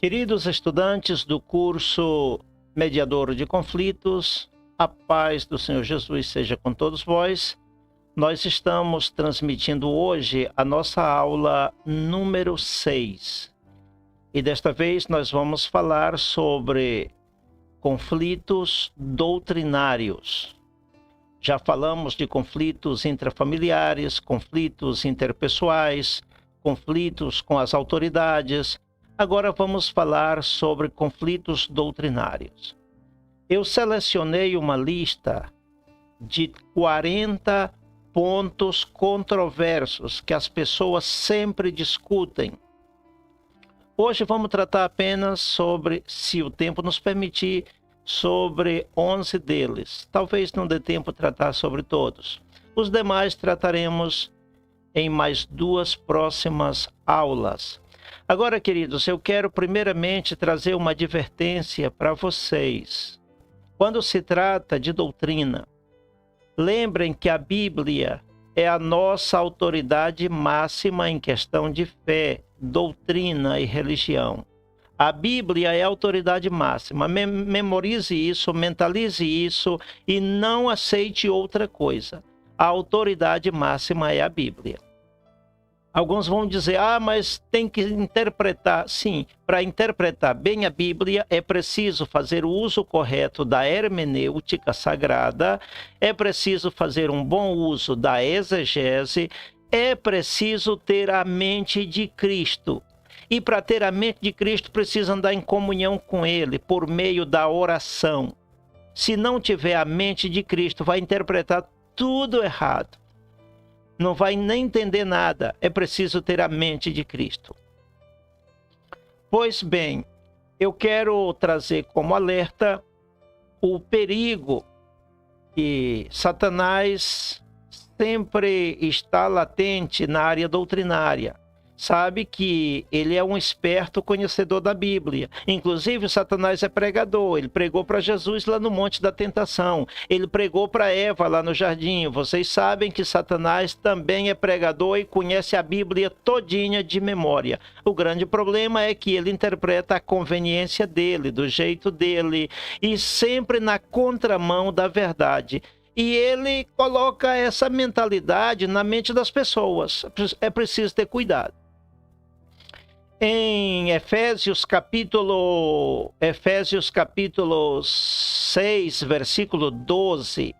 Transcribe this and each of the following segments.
Queridos estudantes do curso Mediador de Conflitos, a paz do Senhor Jesus seja com todos vós. Nós estamos transmitindo hoje a nossa aula número 6. E desta vez nós vamos falar sobre conflitos doutrinários. Já falamos de conflitos intrafamiliares, conflitos interpessoais, conflitos com as autoridades. Agora vamos falar sobre conflitos doutrinários. Eu selecionei uma lista de 40 pontos controversos que as pessoas sempre discutem. Hoje vamos tratar apenas sobre, se o tempo nos permitir, sobre 11 deles. Talvez não dê tempo de tratar sobre todos. Os demais trataremos em mais 2 próximas aulas. Agora, queridos, eu quero primeiramente trazer uma advertência para vocês. Quando se trata de doutrina, lembrem que a Bíblia é a nossa autoridade máxima em questão de fé, doutrina e religião. A Bíblia é a autoridade máxima. Memorize isso, mentalize isso e não aceite outra coisa. A autoridade máxima é a Bíblia. Alguns vão dizer, mas tem que interpretar. Sim, para interpretar bem a Bíblia é preciso fazer o uso correto da hermenêutica sagrada, é preciso fazer um bom uso da exegese, é preciso ter a mente de Cristo. E para ter a mente de Cristo precisa andar em comunhão com Ele por meio da oração. Se não tiver a mente de Cristo, vai interpretar tudo errado. Não vai nem entender nada. É preciso ter a mente de Cristo. Pois bem, eu quero trazer como alerta o perigo que Satanás sempre está latente na área doutrinária. Sabe que ele é um esperto conhecedor da Bíblia. Inclusive, o Satanás é pregador. Ele pregou para Jesus lá no Monte da Tentação. Ele pregou para Eva lá no jardim. Vocês sabem que Satanás também é pregador e conhece a Bíblia todinha de memória. O grande problema é que ele interpreta a conveniência dele, do jeito dele, e sempre na contramão da verdade. E ele coloca essa mentalidade na mente das pessoas. É preciso ter cuidado. Em Efésios capítulo 6, versículo 12,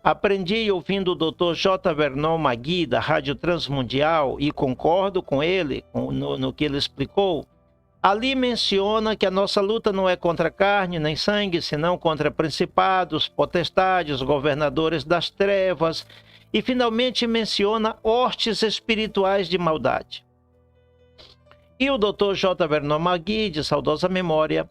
aprendi ouvindo o Dr. J. Vernon McGee, da Rádio Transmundial, e concordo com ele, no que ele explicou. Ali menciona que a nossa luta não é contra carne nem sangue, senão contra principados, potestades, governadores das trevas, e finalmente menciona hostes espirituais de maldade. E o Dr. J. Vernon McGee, de saudosa memória,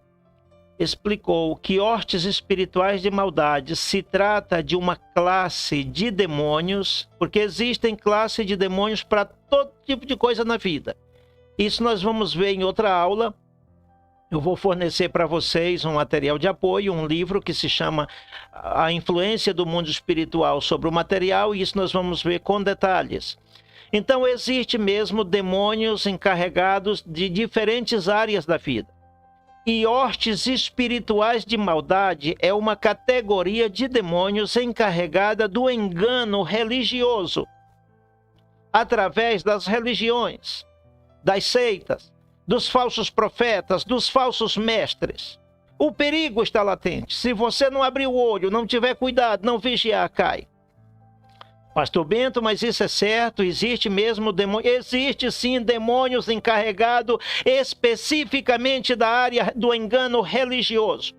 explicou que hostes espirituais de maldade se trata de uma classe de demônios, porque existem classes de demônios para todo tipo de coisa na vida. Isso nós vamos ver em outra aula. Eu vou fornecer para vocês um material de apoio, um livro que se chama A Influência do Mundo Espiritual sobre o Material, e isso nós vamos ver com detalhes. Então, existe mesmo demônios encarregados de diferentes áreas da vida. E hostes espirituais de maldade é uma categoria de demônios encarregada do engano religioso, através das religiões, das seitas, dos falsos profetas, dos falsos mestres. O perigo está latente. Se você não abrir o olho, não tiver cuidado, não vigiar, cai. Pastor Bento, mas isso é certo? Existe mesmo demônio? Existe sim demônios encarregados especificamente da área do engano religioso.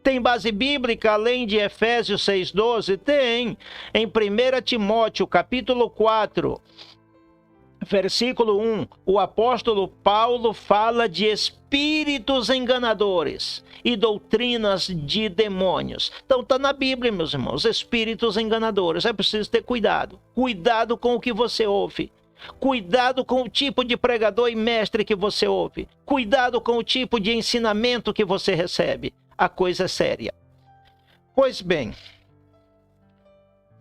Tem base bíblica além de Efésios 6,12? Tem. Em 1 Timóteo, capítulo 4, versículo 1, o apóstolo Paulo fala de espíritos enganadores e doutrinas de demônios. Então está na Bíblia, meus irmãos, espíritos enganadores. É preciso ter cuidado. Cuidado com o que você ouve. Cuidado com o tipo de pregador e mestre que você ouve. Cuidado com o tipo de ensinamento que você recebe. A coisa é séria. Pois bem,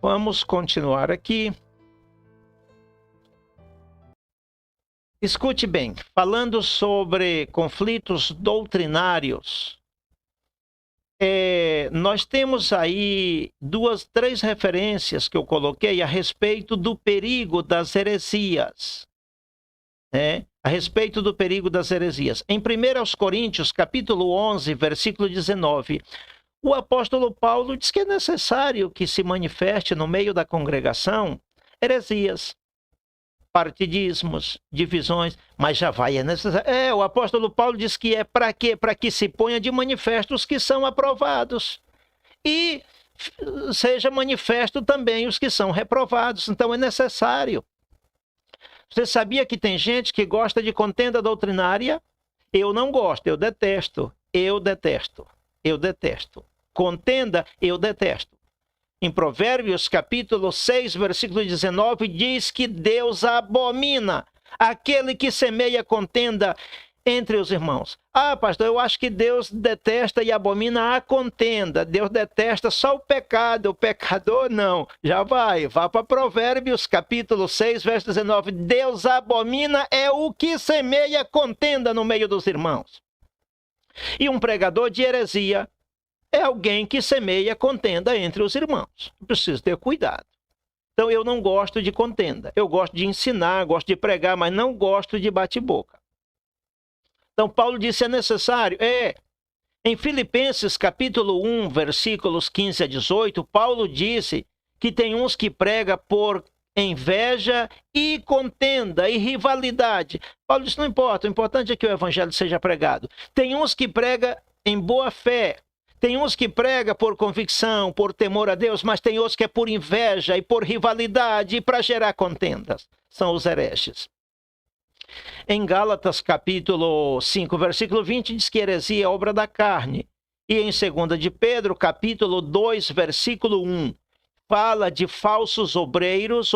vamos continuar aqui. Escute bem, falando sobre conflitos doutrinários, nós temos aí três referências que eu coloquei a respeito do perigo das heresias. A respeito do perigo das heresias. Em 1 Coríntios, capítulo 11, versículo 19, o apóstolo Paulo diz que é necessário que se manifeste no meio da congregação heresias, partidismos, divisões, mas já é necessário. O apóstolo Paulo diz que é para quê? Para que se ponha de manifesto os que são aprovados e seja manifesto também os que são reprovados. Então é necessário. Você sabia que tem gente que gosta de contenda doutrinária? Eu não gosto, eu detesto. Eu detesto. Eu detesto. Contenda, eu detesto. Em Provérbios, capítulo 6, versículo 19, diz que Deus abomina aquele que semeia contenda entre os irmãos. Pastor, eu acho que Deus detesta e abomina a contenda. Deus detesta só o pecado, o pecador não. Vá para Provérbios, capítulo 6, verso 19. Deus abomina o que semeia contenda no meio dos irmãos. E um pregador de heresia é alguém que semeia contenda entre os irmãos. Preciso ter cuidado. Então eu não gosto de contenda. Eu gosto de ensinar, gosto de pregar, mas não gosto de bate-boca. Então Paulo disse, é necessário. Em Filipenses capítulo 1, versículos 15 a 18, Paulo disse que tem uns que pregam por inveja e contenda e rivalidade. Paulo disse, não importa, o importante é que o evangelho seja pregado. Tem uns que pregam em boa fé. Tem uns que pregam por convicção, por temor a Deus, mas tem outros que é por inveja e por rivalidade e para gerar contendas. São os hereges. Em Gálatas, capítulo 5, versículo 20, diz que heresia é obra da carne. E em 2 de Pedro, capítulo 2, versículo 1, fala de falsos obreiros,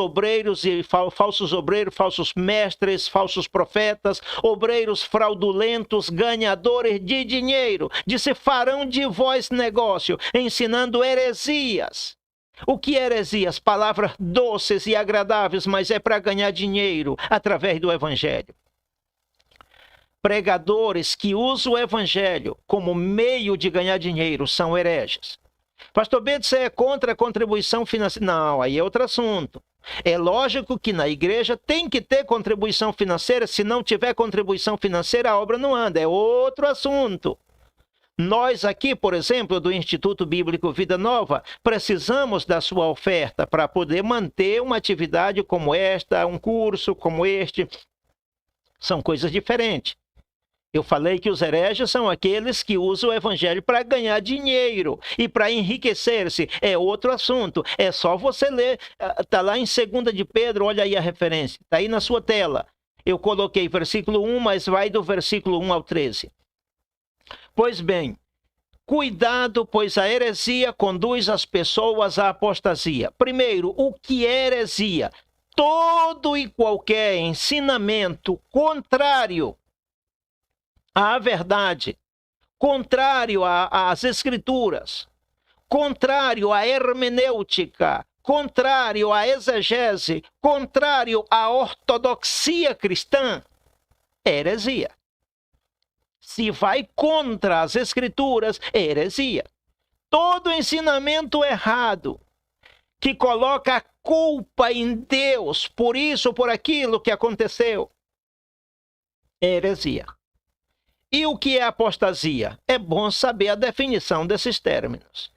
falsos mestres, falsos profetas, obreiros fraudulentos, ganhadores de dinheiro, disse, farão de vós negócio, ensinando heresias. O que é heresias? Palavras doces e agradáveis, mas é para ganhar dinheiro através do evangelho. Pregadores que usam o evangelho como meio de ganhar dinheiro são hereges. Pastor Bento, você é contra a contribuição financeira? Não, aí é outro assunto. É lógico que na igreja tem que ter contribuição financeira. Se não tiver contribuição financeira, a obra não anda. É outro assunto. Nós aqui, por exemplo, do Instituto Bíblico Vida Nova, precisamos da sua oferta para poder manter uma atividade como esta, um curso como este. São coisas diferentes. Eu falei que os hereges são aqueles que usam o evangelho para ganhar dinheiro e para enriquecer-se. É outro assunto. É só você ler. Está lá em 2 de Pedro, olha aí a referência. Está aí na sua tela. Eu coloquei versículo 1, mas vai do versículo 1 ao 13. Pois bem, cuidado, pois a heresia conduz as pessoas à apostasia. Primeiro, o que é heresia? Todo e qualquer ensinamento contrário à verdade, contrário às escrituras, contrário à hermenêutica, contrário à exegese, contrário à ortodoxia cristã, é heresia. Se vai contra as escrituras, é heresia. Todo ensinamento errado que coloca a culpa em Deus por isso ou por aquilo que aconteceu, é heresia. E o que é apostasia? É bom saber a definição desses términos.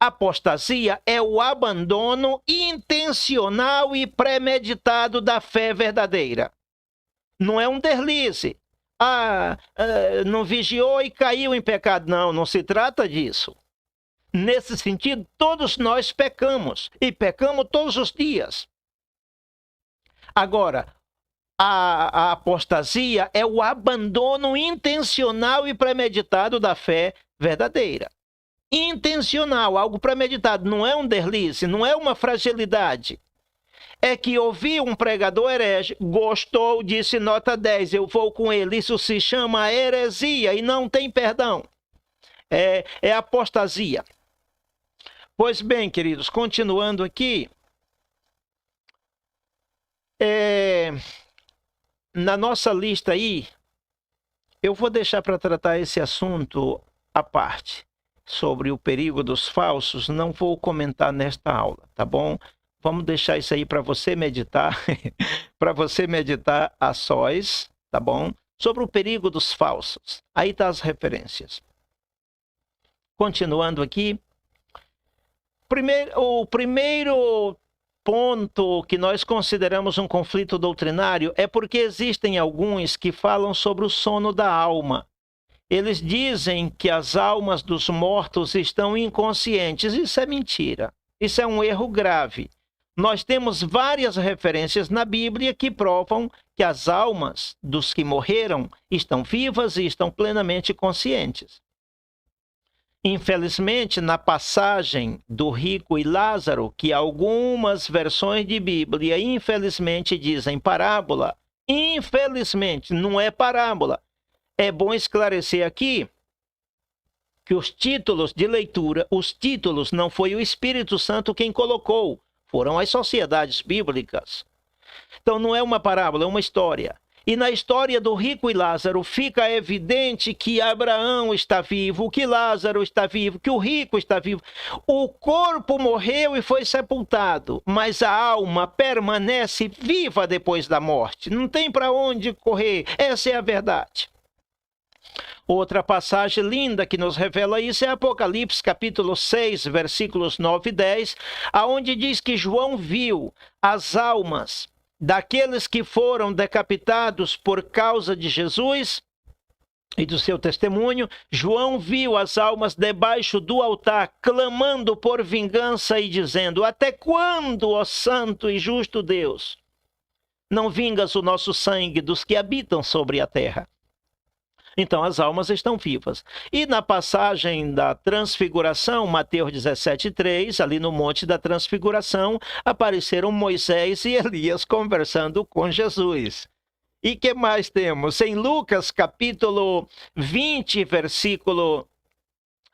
Apostasia é o abandono intencional e premeditado da fé verdadeira. Não é um deslize. Não vigiou e caiu em pecado. Não, não se trata disso. Nesse sentido, todos nós pecamos. E pecamos todos os dias. Agora, a apostasia é o abandono intencional e premeditado da fé verdadeira. Intencional, algo premeditado, não é um deslize, não é uma fragilidade. É que ouvi um pregador herege, gostou, disse nota 10, eu vou com ele. Isso se chama heresia e não tem perdão. É apostasia. Pois bem, queridos, continuando aqui. na nossa lista aí, eu vou deixar para tratar esse assunto à parte, sobre o perigo dos falsos, não vou comentar nesta aula, tá bom? Vamos deixar isso aí para você meditar, para você meditar a sós, tá bom? Sobre o perigo dos falsos. Aí tá as referências. Continuando aqui, o primeiro ponto que nós consideramos um conflito doutrinário é porque existem alguns que falam sobre o sono da alma. Eles dizem que as almas dos mortos estão inconscientes. Isso é mentira. Isso é um erro grave. Nós temos várias referências na Bíblia que provam que as almas dos que morreram estão vivas e estão plenamente conscientes. Infelizmente, na passagem do rico e Lázaro, que algumas versões de Bíblia, infelizmente, dizem parábola, infelizmente, não é parábola. É bom esclarecer aqui que os títulos de leitura, os títulos não foi o Espírito Santo quem colocou, foram as sociedades bíblicas. Então não é uma parábola, é uma história. E na história do rico e Lázaro fica evidente que Abraão está vivo, que Lázaro está vivo, que o rico está vivo. O corpo morreu e foi sepultado, mas a alma permanece viva depois da morte. Não tem para onde correr, essa é a verdade. Outra passagem linda que nos revela isso é Apocalipse, capítulo 6, versículos 9 e 10, aonde diz que João viu as almas daqueles que foram decapitados por causa de Jesus e do seu testemunho. João viu as almas debaixo do altar, clamando por vingança e dizendo: até quando, ó santo e justo Deus, não vingas o nosso sangue dos que habitam sobre a terra? Então as almas estão vivas. E na passagem da transfiguração, Mateus 17:3, ali no Monte da Transfiguração, apareceram Moisés e Elias conversando com Jesus. E que mais temos? Em Lucas capítulo 20, versículo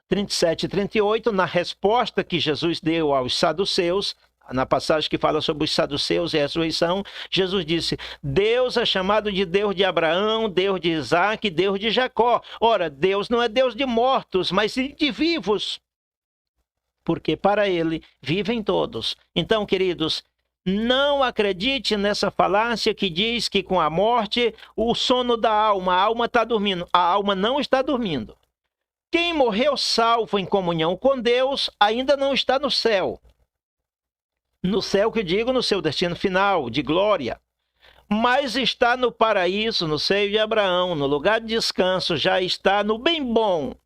37 e 38, na resposta que Jesus deu aos saduceus, na passagem que fala sobre os saduceus e a ressurreição, Jesus disse: Deus é chamado de Deus de Abraão, Deus de Isaac, Deus de Jacó. Ora, Deus não é Deus de mortos, mas de vivos, porque para ele vivem todos. Então, queridos, não acredite nessa falácia que diz que com a morte, o sono da alma, a alma está dormindo. A alma não está dormindo. Quem morreu salvo em comunhão com Deus ainda não está no céu. No céu que eu digo, no seu destino final, de glória. Mas está no paraíso, no seio de Abraão, no lugar de descanso, já está no bem bom.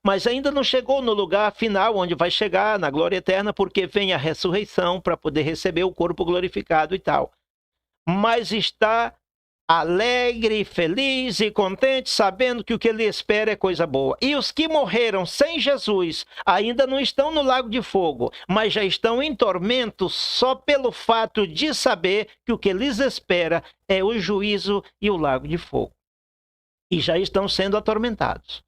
Mas ainda não chegou no lugar final, onde vai chegar, na glória eterna, porque vem a ressurreição para poder receber o corpo glorificado e tal. Mas está alegre, feliz e contente, sabendo que o que lhe espera é coisa boa. E os que morreram sem Jesus ainda não estão no lago de fogo, mas já estão em tormento só pelo fato de saber que o que lhes espera é o juízo e o lago de fogo. E já estão sendo atormentados,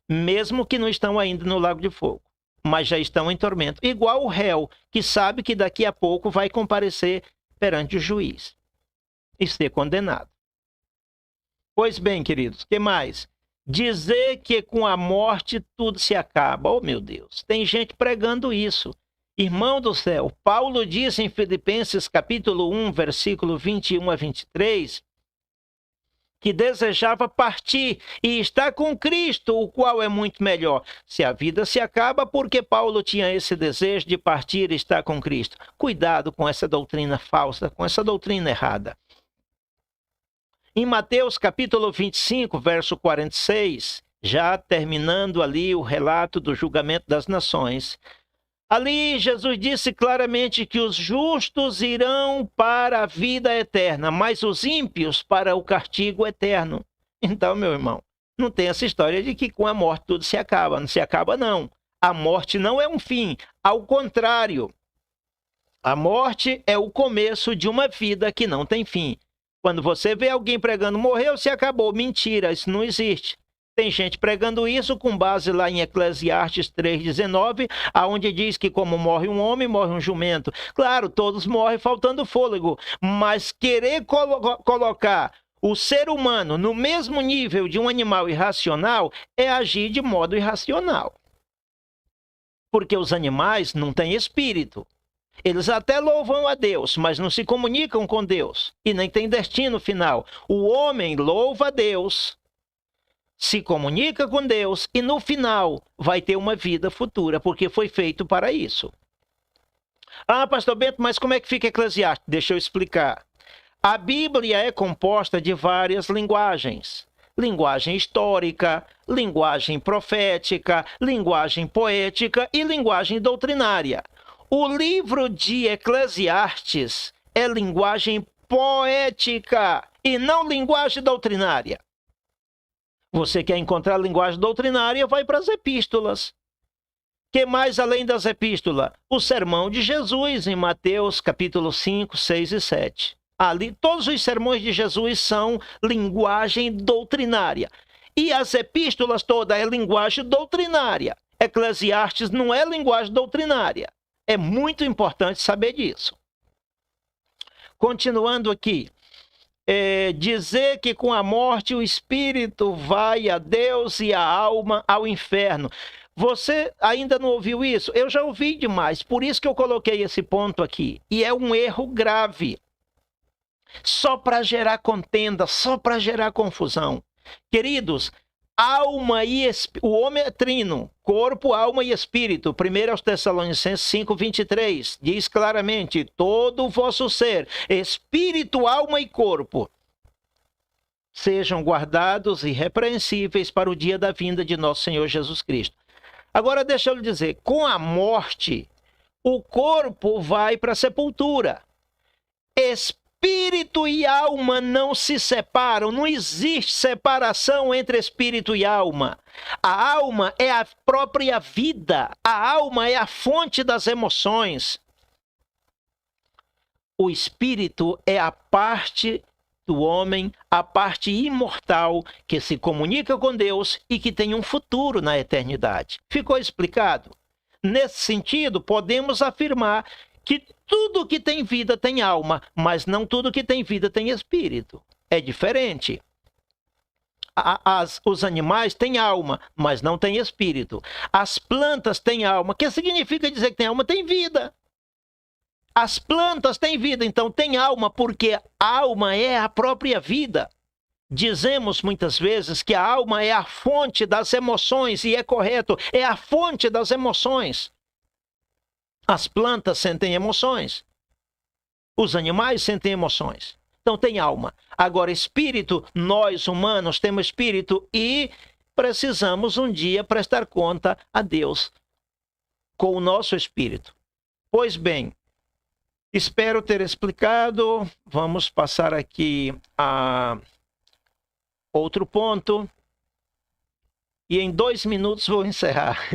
mesmo que não estão ainda no lago de fogo, mas já estão em tormento. Igual o réu, que sabe que daqui a pouco vai comparecer perante o juiz e ser condenado. Pois bem, queridos, o que mais? Dizer que com a morte tudo se acaba. Oh, meu Deus, tem gente pregando isso. Irmão do céu, Paulo diz em Filipenses capítulo 1, versículo 21 a 23, que desejava partir e estar com Cristo, o qual é muito melhor. Se a vida se acaba, porque Paulo tinha esse desejo de partir e estar com Cristo. Cuidado com essa doutrina falsa, com essa doutrina errada. Em Mateus capítulo 25, verso 46, já terminando ali o relato do julgamento das nações, ali Jesus disse claramente que os justos irão para a vida eterna, mas os ímpios para o castigo eterno. Então, meu irmão, não tem essa história de que com a morte tudo se acaba. Não se acaba, não. A morte não é um fim, ao contrário. A morte é o começo de uma vida que não tem fim. Quando você vê alguém pregando, morreu, se acabou. Mentira, isso não existe. Tem gente pregando isso com base lá em Eclesiastes 3,19, aonde diz que como morre um homem, morre um jumento. Claro, todos morrem faltando fôlego, mas querer colocar o ser humano, no mesmo nível de um animal irracional, é agir de modo irracional. Porque os animais não têm espírito. Eles até louvam a Deus, mas não se comunicam com Deus e nem têm destino final. O homem louva a Deus, se comunica com Deus e no final vai ter uma vida futura, porque foi feito para isso. Ah, pastor Bento, mas como é que fica Eclesiastes? Deixa eu explicar. A Bíblia é composta de várias linguagens. Linguagem histórica, linguagem profética, linguagem poética e linguagem doutrinária. O livro de Eclesiastes é linguagem poética e não linguagem doutrinária. Você quer encontrar linguagem doutrinária, vai para as epístolas. Que mais além das epístolas? O sermão de Jesus em Mateus capítulo 5, 6 e 7. Ali, todos os sermões de Jesus são linguagem doutrinária. E as epístolas todas é linguagem doutrinária. Eclesiastes não é linguagem doutrinária. É muito importante saber disso. Continuando aqui. Dizer que com a morte o espírito vai a Deus e a alma ao inferno. Você ainda não ouviu isso? Eu já ouvi demais. Por isso que eu coloquei esse ponto aqui. E é um erro grave. Só para gerar contenda, só para gerar confusão. Queridos, alma e espírito, o homem é trino, corpo, alma e espírito. 1 aos Tessalonicenses 5:23 diz claramente: todo o vosso ser, espírito, alma e corpo, sejam guardados irrepreensíveis para o dia da vinda de nosso Senhor Jesus Cristo. Agora deixa eu lhe dizer, com a morte, o corpo vai para a sepultura. Espírito e alma não se separam, não existe separação entre espírito e alma. A alma é a própria vida, a alma é a fonte das emoções. O espírito é a parte do homem, a parte imortal que se comunica com Deus e que tem um futuro na eternidade. Ficou explicado? Nesse sentido, podemos afirmar que tudo que tem vida tem alma, mas não tudo que tem vida tem espírito. É diferente. Os animais têm alma, mas não têm espírito. As plantas têm alma. O que significa dizer que tem alma? Tem vida. As plantas têm vida, então tem alma, porque a alma é a própria vida. Dizemos muitas vezes que a alma é a fonte das emoções, e é correto, é a fonte das emoções. As plantas sentem emoções. Os animais sentem emoções. Então tem alma. Agora, espírito, nós humanos temos espírito e precisamos um dia prestar conta a Deus com o nosso espírito. Pois bem, espero ter explicado. Vamos passar aqui a outro ponto. E em 2 minutos vou encerrar.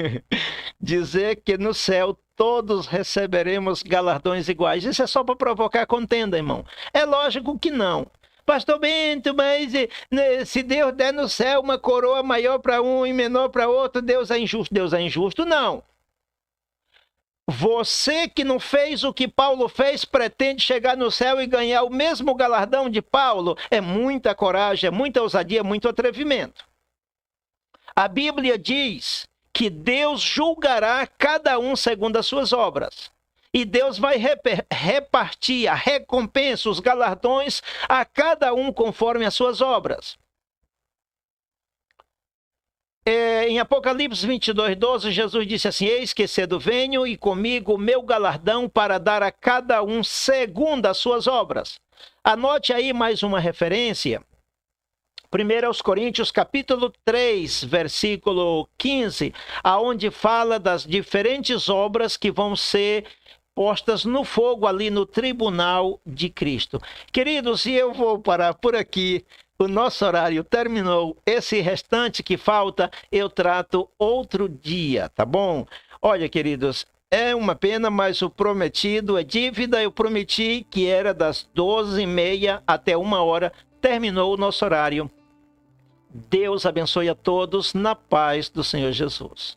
Dizer que no céu todos receberemos galardões iguais. Isso é só para provocar contenda, irmão. É lógico que não. Pastor Bento, mas se Deus der no céu uma coroa maior para um e menor para outro, Deus é injusto. Deus é injusto? Não. Você que não fez o que Paulo fez, pretende chegar no céu e ganhar o mesmo galardão de Paulo? É muita coragem, é muita ousadia, é muito atrevimento. A Bíblia diz que Deus julgará cada um segundo as suas obras. E Deus vai repartir a recompensa, os galardões a cada um conforme as suas obras. Em Apocalipse 22:12, Jesus disse assim: eis que cedo venho e comigo o meu galardão para dar a cada um segundo as suas obras. Anote aí mais uma referência. 1 aos Coríntios, capítulo 3, versículo 15, aonde fala das diferentes obras que vão ser postas no fogo ali no tribunal de Cristo. Queridos, e eu vou parar por aqui. O nosso horário terminou. Esse restante que falta, eu trato outro dia, tá bom? Olha, queridos, é uma pena, mas o prometido é dívida. Eu prometi que era das 12h30 até 1h. Terminou o nosso horário. Deus abençoe a todos na paz do Senhor Jesus.